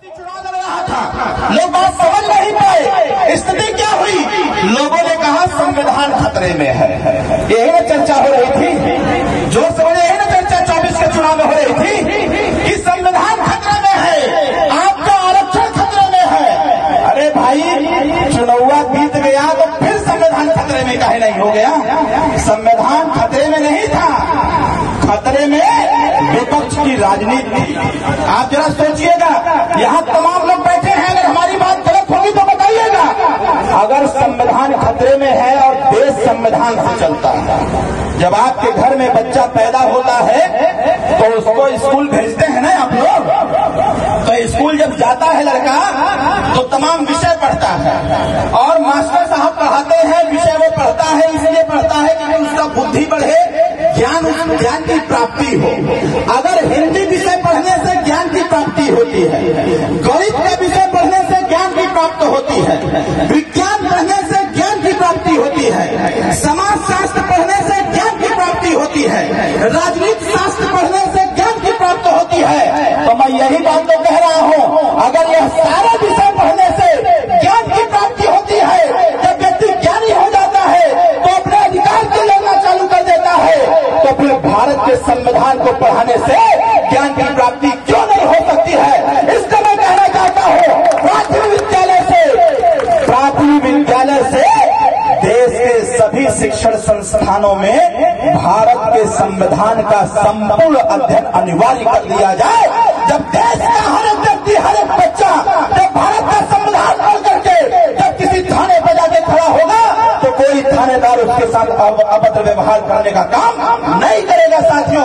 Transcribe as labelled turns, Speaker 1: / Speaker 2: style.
Speaker 1: चुनाव लड़ रहा था, लोग बात समझ नहीं पाए। स्थिति क्या हुई? लोगों ने कहा संविधान खतरे में है। यही ना चर्चा हो रही थी, जो समझे यही ना चर्चा 24 के चुनाव में हो रही थी कि संविधान खतरे में है, आपका आरक्षण खतरे में है। अरे भाई, चुनाव बीत गया तो फिर संविधान खतरे में काहे नहीं हो गया? संविधान खतरे में नहीं था, खतरे में विपक्ष की राजनीति थी। आप जरा सोचिएगा, यहाँ तमाम लोग बैठे हैं, अगर हमारी बात गलत होगी तो बताइएगा। अगर संविधान खतरे में है और देश संविधान से चलता है, जब आपके घर में बच्चा पैदा होता है तो उसको स्कूल भेजते हैं ना आप लोग, तो स्कूल जब जाता है लड़का तो तमाम विषय पढ़ता है और मास्टर साहब पढ़ाते हैं, विषय वो पढ़ता है इसलिए पढ़ता है कि उसका बुद्धि बढ़े, ज्ञान की प्राप्ति हो। अगर हिंदी विषय पढ़ने से ज्ञान की प्राप्ति होती है, गणित का विषय पढ़ने से ज्ञान की प्राप्ति होती है, विज्ञान पढ़ने से ज्ञान की प्राप्ति होती है, समाज शास्त्र पढ़ने से ज्ञान की प्राप्ति होती है, राजनीति शास्त्र पढ़ने से ज्ञान की प्राप्ति होती है। तो मैं यही बात तो कह रहा हूँ, अगर यह सारे विषय पढ़ने से ज्ञान की प्राप्ति होती है, जब व्यक्ति ज्ञानी हो जाता है तो अपने अधिकार को लड़ना चालू कर देता है, तो फिर भारत के संविधान को पढ़ाने से ज्ञान की प्राप्ति क्यों नहीं हो सकती है? इसका मैं कहना चाहता हूँ, प्राथमिक विद्यालय से देश के सभी शिक्षण संस्थानों में भारत के संविधान का संपूर्ण अध्ययन अनिवार्य कर दिया जाए। जब देश का हर एक व्यक्ति, हर एक बच्चा जब भारत का संविधान पढ़ करके जब किसी थाने पर जाके खड़ा होगा तो कोई थानेदार उसके साथ अभद्र व्यवहार करने का काम नहीं करेगा। साथियों,